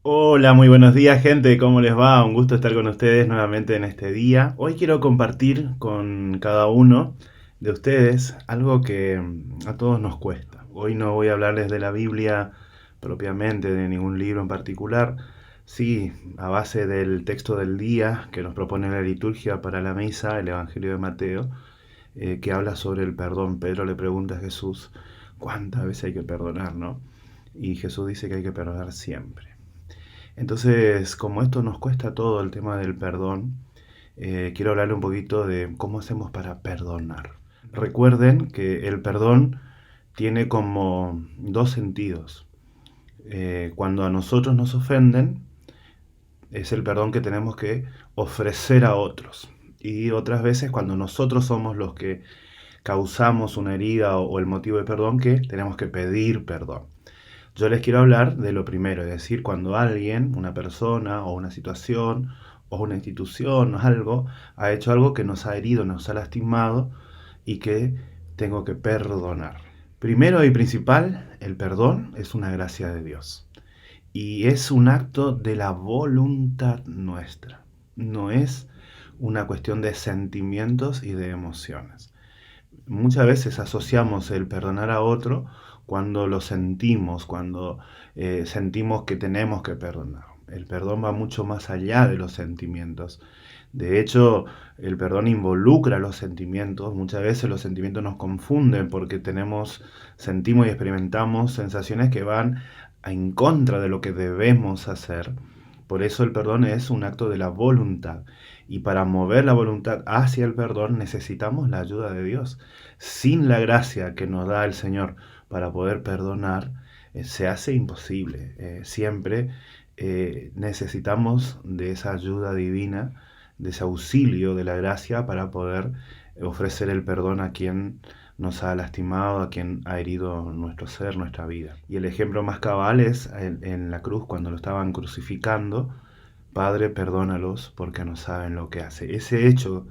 Hola, muy buenos días gente, ¿cómo les va? Un gusto estar con ustedes nuevamente en este día. Hoy quiero compartir con cada uno de ustedes algo que a todos nos cuesta. Hoy no voy a hablarles de la Biblia propiamente, de ningún libro en particular, sí, a base del texto del día que nos propone la liturgia para la misa, el Evangelio de Mateo, que habla sobre el perdón. Pedro le pregunta a Jesús, ¿cuántas veces hay que perdonar, no? Y Jesús dice que hay que perdonar siempre. Entonces, como esto nos cuesta todo el tema del perdón, quiero hablarle un poquito de cómo hacemos para perdonar. Recuerden que el perdón tiene como dos sentidos. Cuando a nosotros nos ofenden, es el perdón que tenemos que ofrecer a otros. Y otras veces cuando nosotros somos los que causamos una herida o el motivo de perdón, que tenemos que pedir perdón. Yo les quiero hablar de lo primero, es decir, cuando alguien, una persona o una situación o una institución o algo, ha hecho algo que nos ha herido, nos ha lastimado y que tengo que perdonar. Primero y principal, el perdón es una gracia de Dios y es un acto de la voluntad nuestra. No es una cuestión de sentimientos y de emociones. Muchas veces asociamos el perdonar a otro cuando lo sentimos, cuando sentimos que tenemos que perdonar. El perdón va mucho más allá de los sentimientos. De hecho, el perdón involucra los sentimientos. Muchas veces los sentimientos nos confunden porque sentimos y experimentamos sensaciones que van en contra de lo que debemos hacer. Por eso el perdón es un acto de la voluntad. Y para mover la voluntad hacia el perdón necesitamos la ayuda de Dios. Sin la gracia que nos da el Señor para poder perdonar, se hace imposible. Siempre necesitamos de esa ayuda divina, de ese auxilio de la gracia para poder ofrecer el perdón a quien nos ha lastimado, a quien ha herido nuestro ser, nuestra vida. Y el ejemplo más cabal es en la cruz, cuando lo estaban crucificando: Padre, perdónalos porque no saben lo que hace. Ese hecho,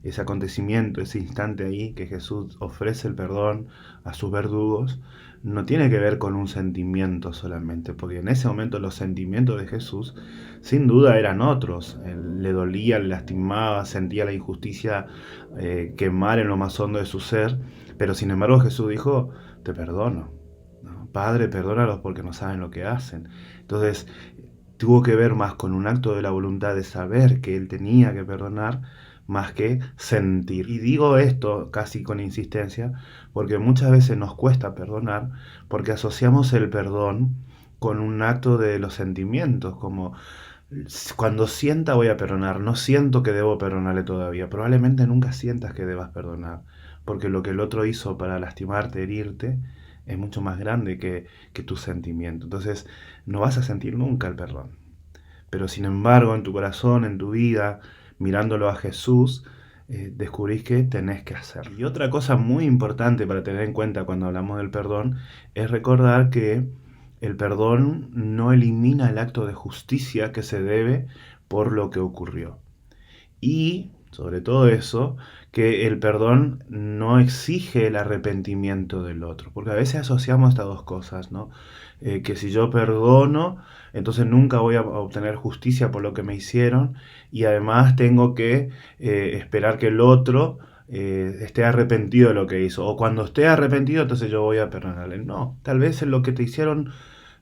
ese acontecimiento, ese instante ahí que Jesús ofrece el perdón a sus verdugos, no tiene que ver con un sentimiento solamente, porque en ese momento los sentimientos de Jesús sin duda eran otros. Él le dolía, le lastimaba, sentía la injusticia quemar en lo más hondo de su ser, pero sin embargo Jesús dijo: te perdono, ¿no? Padre, perdónalos porque no saben lo que hacen. Entonces, tuvo que ver más con un acto de la voluntad de saber que él tenía que perdonar, más que sentir. Y digo esto casi con insistencia, porque muchas veces nos cuesta perdonar, porque asociamos el perdón con un acto de los sentimientos, como cuando sienta voy a perdonar, no siento que debo perdonarle todavía. Probablemente nunca sientas que debas perdonar, porque lo que el otro hizo para lastimarte, herirte, es mucho más grande que tu sentimiento. Entonces no vas a sentir nunca el perdón. Pero sin embargo, en tu corazón, en tu vida, mirándolo a Jesús, descubrís que tenés que hacerlo. Y otra cosa muy importante para tener en cuenta cuando hablamos del perdón es recordar que el perdón no elimina el acto de justicia que se debe por lo que ocurrió. Y, sobre todo eso, que el perdón no exige el arrepentimiento del otro. Porque a veces asociamos estas dos cosas, ¿no? Que si yo perdono, entonces nunca voy a obtener justicia por lo que me hicieron. Y además tengo que esperar que el otro esté arrepentido de lo que hizo. O cuando esté arrepentido, entonces yo voy a perdonarle. No, tal vez en lo que te hicieron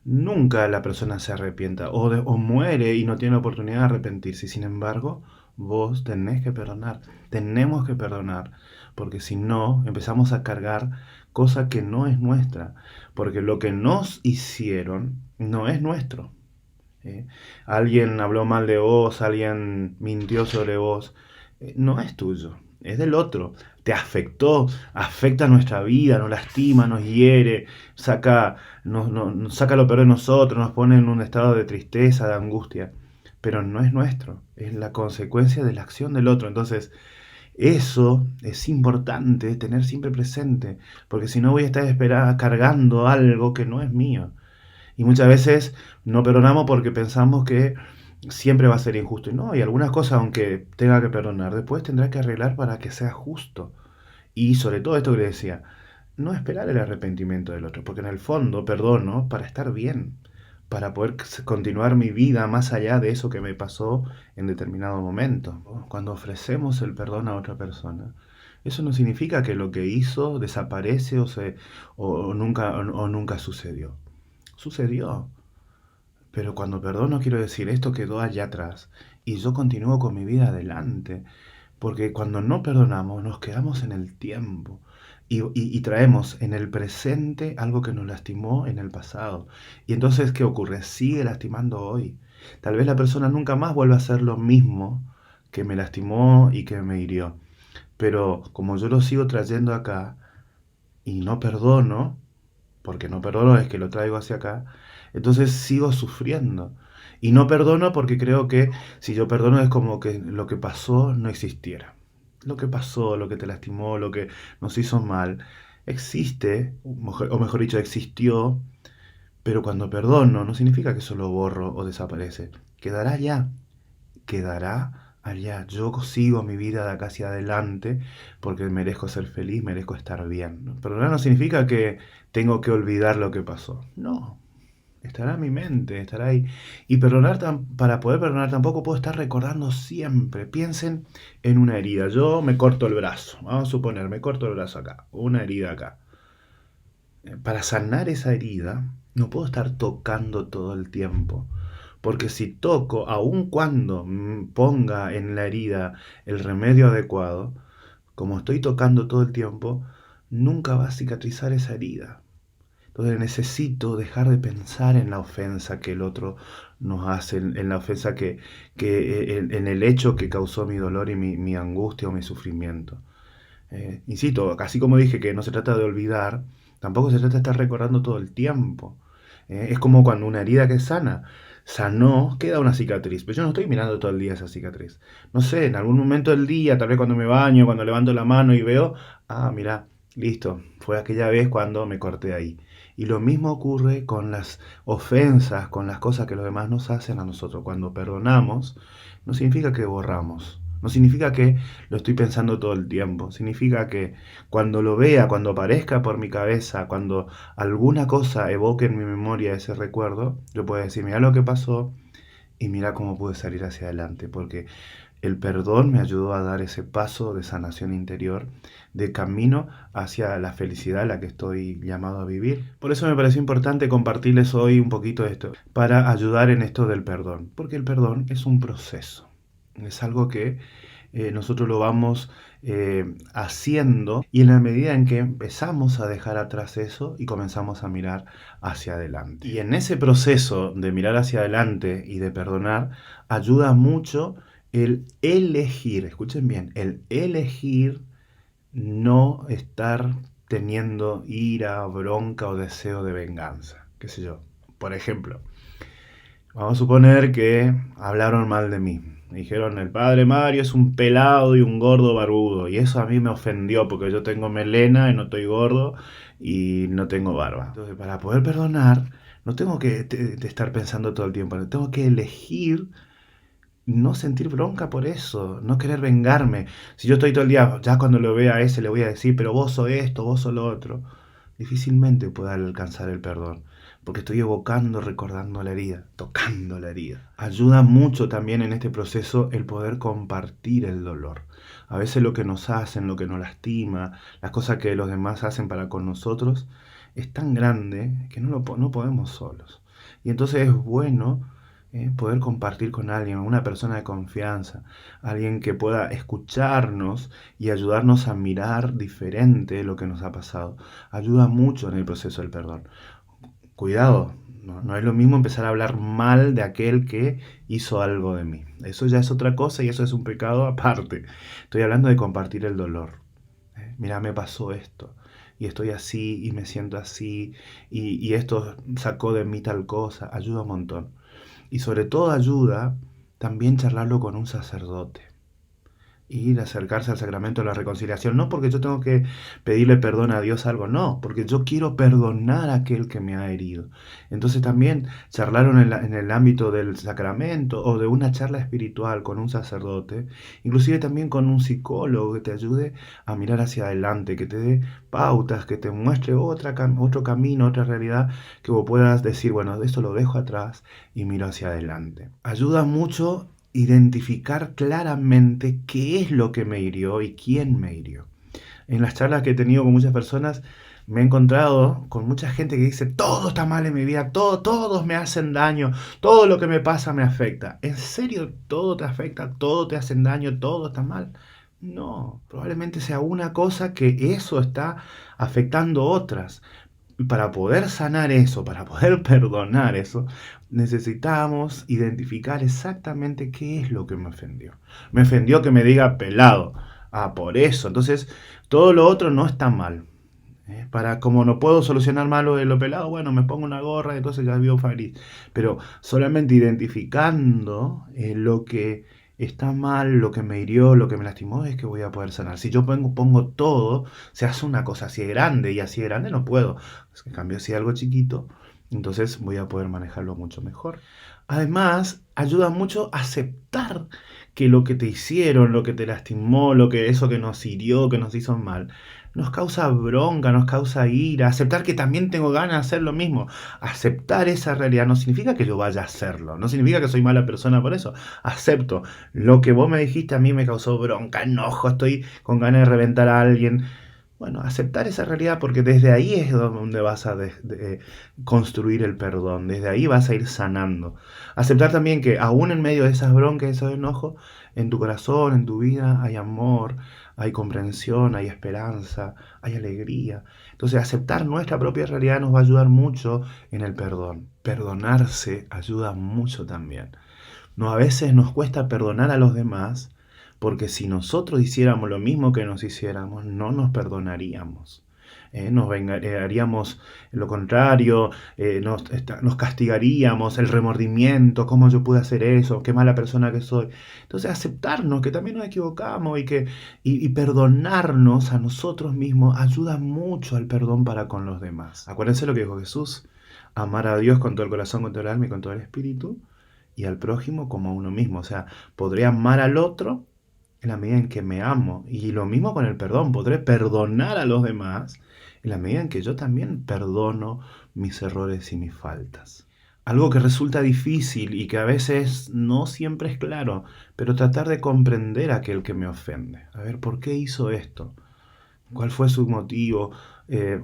nunca la persona se arrepienta. O muere y no tiene oportunidad de arrepentirse. Sin embargo, vos tenés que perdonar, tenemos que perdonar, porque si no, empezamos a cargar cosa que no es nuestra, porque lo que nos hicieron no es nuestro. ¿Eh? Alguien habló mal de vos, alguien mintió sobre vos, no es tuyo, es del otro. Te afectó, afecta nuestra vida, nos lastima, nos hiere, nos saca lo peor de nosotros, nos pone en un estado de tristeza, de angustia, pero no es nuestro, es la consecuencia de la acción del otro. Entonces, eso es importante tener siempre presente, porque si no voy a estar cargando algo que no es mío. Y muchas veces no perdonamos porque pensamos que siempre va a ser injusto. Y no, y algunas cosas, aunque tenga que perdonar, después tendrá que arreglar para que sea justo. Y sobre todo esto que le decía, no esperar el arrepentimiento del otro, porque en el fondo perdono para estar bien, para poder continuar mi vida más allá de eso que me pasó en determinado momento. Cuando ofrecemos el perdón a otra persona, eso no significa que lo que hizo desaparece o nunca sucedió. Sucedió. Pero cuando perdono quiero decir, esto quedó allá atrás y yo continúo con mi vida adelante. Porque cuando no perdonamos nos quedamos en el tiempo y traemos en el presente algo que nos lastimó en el pasado. Y entonces, ¿qué ocurre? Sigue lastimando hoy. Tal vez la persona nunca más vuelva a hacer lo mismo que me lastimó y que me hirió. Pero como yo lo sigo trayendo acá y no perdono, porque no perdono es que lo traigo hacia acá, entonces sigo sufriendo. Y no perdono porque creo que si yo perdono es como que lo que pasó no existiera. Lo que pasó, lo que te lastimó, lo que nos hizo mal, existe, o mejor dicho, existió, pero cuando perdono no significa que eso lo borro o desaparece. Quedará allá, quedará allá. Yo sigo mi vida de acá hacia adelante porque merezco ser feliz, merezco estar bien. Perdonar no significa que tengo que olvidar lo que pasó. No, estará en mi mente, estará ahí. Y perdonar, para poder perdonar tampoco puedo estar recordando siempre. Piensen en una herida. Yo me corto el brazo. Vamos a suponer, me corto el brazo acá, una herida acá. Para sanar esa herida, no puedo estar tocando todo el tiempo. Porque si toco, aun cuando ponga en la herida el remedio adecuado, como estoy tocando todo el tiempo, nunca va a cicatrizar esa herida. Entonces necesito dejar de pensar en la ofensa que el otro nos hace, en la ofensa en el hecho que causó mi dolor y mi angustia o mi sufrimiento. Insisto, así como dije que no se trata de olvidar, tampoco se trata de estar recordando todo el tiempo. Es como cuando una herida que sana, sanó, queda una cicatriz, pero yo no estoy mirando todo el día esa cicatriz. No sé, en algún momento del día, tal vez cuando me baño, cuando levanto la mano y veo, mira, listo, fue aquella vez cuando me corté ahí. Y lo mismo ocurre con las ofensas, con las cosas que los demás nos hacen a nosotros. Cuando perdonamos, no significa que borramos, no significa que lo estoy pensando todo el tiempo. Significa que cuando lo vea, cuando aparezca por mi cabeza, cuando alguna cosa evoque en mi memoria ese recuerdo, yo puedo decir, mira lo que pasó y mira cómo pude salir hacia adelante. Porque el perdón me ayudó a dar ese paso de sanación interior, de camino hacia la felicidad a la que estoy llamado a vivir. Por eso me pareció importante compartirles hoy un poquito de esto, para ayudar en esto del perdón. Porque el perdón es un proceso. Es algo que nosotros lo vamos haciendo y en la medida en que empezamos a dejar atrás eso y comenzamos a mirar hacia adelante. Y en ese proceso de mirar hacia adelante y de perdonar, ayuda mucho el elegir, escuchen bien, el elegir no estar teniendo ira, bronca o deseo de venganza. ¿Qué sé yo? Por ejemplo, vamos a suponer que hablaron mal de mí. Me dijeron, el padre Mario es un pelado y un gordo barbudo. Y eso a mí me ofendió porque yo tengo melena y no estoy gordo y no tengo barba. Entonces, para poder perdonar, no tengo que estar pensando todo el tiempo. Tengo que elegir no sentir bronca por eso, no querer vengarme. Si yo estoy todo el día, ya cuando lo vea a ese le voy a decir, pero vos sos esto, vos sos lo otro, difícilmente pueda alcanzar el perdón, porque estoy evocando, recordando la herida, tocando la herida. Ayuda mucho también en este proceso el poder compartir el dolor. A veces lo que nos hacen, lo que nos lastima, las cosas que los demás hacen para con nosotros, es tan grande que no podemos solos. Y entonces es bueno poder compartir con alguien, una persona de confianza, alguien que pueda escucharnos y ayudarnos a mirar diferente lo que nos ha pasado. Ayuda mucho en el proceso del perdón. Cuidado, no es lo mismo empezar a hablar mal de aquel que hizo algo de mí. Eso ya es otra cosa y eso es un pecado aparte. Estoy hablando de compartir el dolor. Mira, me pasó esto y estoy así y me siento así y esto sacó de mí tal cosa. Ayuda un montón. Y sobre todo ayuda también charlarlo con un sacerdote. ir a acercarse al sacramento de la reconciliación, no porque yo tengo que pedirle perdón a Dios algo, no, porque yo quiero perdonar a aquel que me ha herido. Entonces también charlaron en el ámbito del sacramento o de una charla espiritual con un sacerdote, inclusive también con un psicólogo que te ayude a mirar hacia adelante, que te dé pautas, que te muestre otro camino, otra realidad, que vos puedas decir, bueno, de esto lo dejo atrás y miro hacia adelante. Ayuda mucho identificar claramente qué es lo que me hirió y quién me hirió. En las charlas que he tenido con muchas personas, me he encontrado con mucha gente que dice, todo está mal en mi vida, todos me hacen daño, todo lo que me pasa me afecta. ¿En serio todo te afecta, todo te hacen daño, todo está mal? No, probablemente sea una cosa que eso está afectando otras. Y para poder sanar eso, para poder perdonar eso, necesitamos identificar exactamente qué es lo que me ofendió. Me ofendió que me diga pelado. Ah, por eso. Entonces, todo lo otro no está mal. Para como no puedo solucionar mal lo de lo pelado, bueno, me pongo una gorra y entonces ya vivo feliz. Pero solamente identificando lo que está mal, lo que me hirió, lo que me lastimó, es que voy a poder sanar. Si yo pongo todo, se hace una cosa así de grande y así de grande no puedo. En cambio, si algo chiquito, entonces voy a poder manejarlo mucho mejor. Además, ayuda mucho a aceptar que lo que te hicieron, lo que te lastimó, eso que nos hirió, que nos hizo mal, nos causa bronca, nos causa ira. Aceptar que también tengo ganas de hacer lo mismo. Aceptar esa realidad no significa que yo vaya a hacerlo. No significa que soy mala persona por eso. Acepto. Lo que vos me dijiste a mí me causó bronca, enojo, estoy con ganas de reventar a alguien. Bueno, aceptar esa realidad porque desde ahí es donde vas a construir el perdón, desde ahí vas a ir sanando. Aceptar también que aún en medio de esas broncas, esos enojos, en tu corazón, en tu vida hay amor, hay comprensión, hay esperanza, hay alegría. Entonces aceptar nuestra propia realidad nos va a ayudar mucho en el perdón. Perdonarse ayuda mucho también. No, a veces nos cuesta perdonar a los demás porque si nosotros hiciéramos lo mismo que nos hiciéramos, no nos perdonaríamos. Nos haríamos lo contrario, nos castigaríamos, el remordimiento, cómo yo pude hacer eso, qué mala persona que soy. Entonces aceptarnos que también nos equivocamos y perdonarnos a nosotros mismos ayuda mucho al perdón para con los demás. Acuérdense lo que dijo Jesús, amar a Dios con todo el corazón, con todo el alma y con todo el espíritu, y al prójimo como a uno mismo. O sea, podré amar al otro en la medida en que me amo. Y lo mismo con el perdón, podré perdonar a los demás en la medida en que yo también perdono mis errores y mis faltas. Algo que resulta difícil y que a veces no siempre es claro, pero tratar de comprender a aquel que me ofende. A ver, ¿por qué hizo esto? ¿Cuál fue su motivo?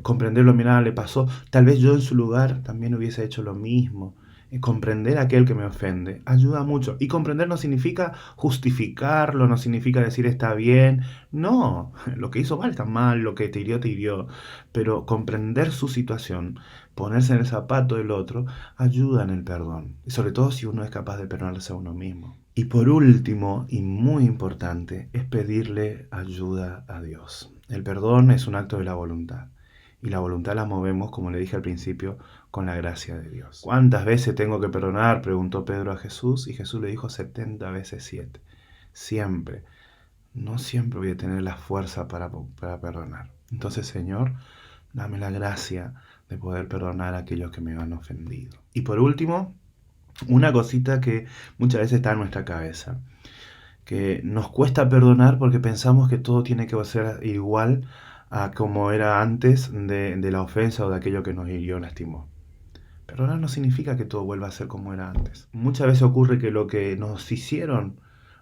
Comprenderlo, mira, le pasó. Tal vez yo en su lugar también hubiese hecho lo mismo. Comprender a aquel que me ofende ayuda mucho. Y comprender no significa justificarlo, no significa decir está bien. No, lo que hizo mal está mal, lo que te hirió. Pero comprender su situación, ponerse en el zapato del otro, ayuda en el perdón. Y sobre todo si uno es capaz de perdonarse a uno mismo. Y por último, y muy importante, es pedirle ayuda a Dios. El perdón es un acto de la voluntad. Y la voluntad la movemos, como le dije al principio, con la gracia de Dios. ¿Cuántas veces tengo que perdonar?, preguntó Pedro a Jesús, y Jesús le dijo 70 veces 7. Siempre. No siempre voy a tener la fuerza para perdonar. Entonces, Señor, dame la gracia de poder perdonar a aquellos que me han ofendido. Y por último, una cosita que muchas veces está en nuestra cabeza, que nos cuesta perdonar porque pensamos que todo tiene que ser igual a como era antes de la ofensa o de aquello que nos hirió o lastimó. Perdonar no significa que todo vuelva a ser como era antes. Muchas veces ocurre que lo que nos hicieron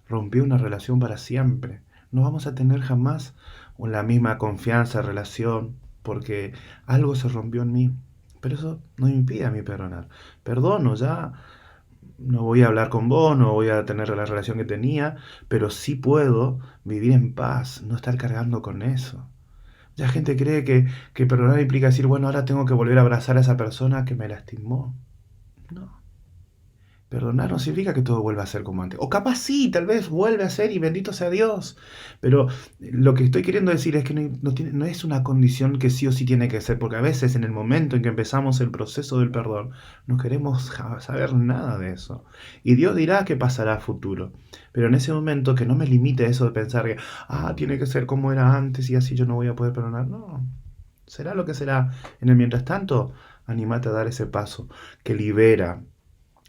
rompió una relación para siempre. No vamos a tener jamás la misma confianza, relación, porque algo se rompió en mí. Pero eso no impide a mí perdonar. Perdono, ya no voy a hablar con vos, no voy a tener la relación que tenía, pero sí puedo vivir en paz, no estar cargando con eso. Ya gente cree que perdonar implica decir, bueno, ahora tengo que volver a abrazar a esa persona que me lastimó. No. Perdonar no significa que todo vuelva a ser como antes. O capaz sí, tal vez vuelve a ser y bendito sea Dios. Pero lo que estoy queriendo decir es que no es una condición que sí o sí tiene que ser, porque a veces en el momento en que empezamos el proceso del perdón, no queremos saber nada de eso. Y Dios dirá qué pasará a futuro. Pero en ese momento que no me limite eso de pensar que, tiene que ser como era antes y así yo no voy a poder perdonar. No, será lo que será. En el mientras tanto, animate a dar ese paso que libera,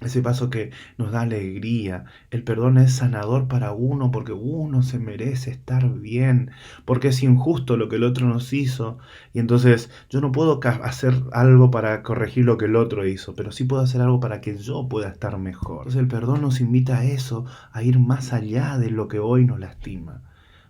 ese paso que nos da alegría. El perdón es sanador para uno porque uno se merece estar bien, porque es injusto lo que el otro nos hizo y entonces yo no puedo hacer algo para corregir lo que el otro hizo, pero sí puedo hacer algo para que yo pueda estar mejor. Entonces el perdón nos invita a eso, a ir más allá de lo que hoy nos lastima,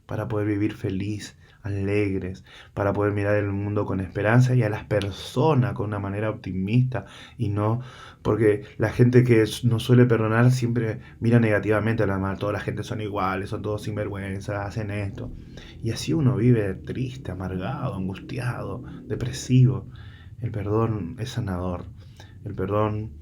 para poder vivir feliz, alegres, para poder mirar el mundo con esperanza y a las personas con una manera optimista y no, porque la gente que no suele perdonar siempre mira negativamente a la demás, toda la gente son iguales, son todos sinvergüenzas, hacen esto. Y así uno vive triste, amargado, angustiado, depresivo. El perdón es sanador. El perdón,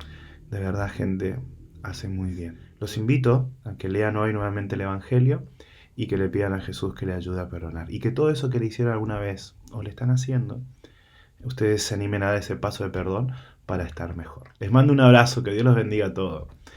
de verdad, gente, hace muy bien. Los invito a que lean hoy nuevamente el Evangelio y que le pidan a Jesús que le ayude a perdonar. Y que todo eso que le hicieron alguna vez o le están haciendo, ustedes se animen a dar ese paso de perdón para estar mejor. Les mando un abrazo, que Dios los bendiga a todos.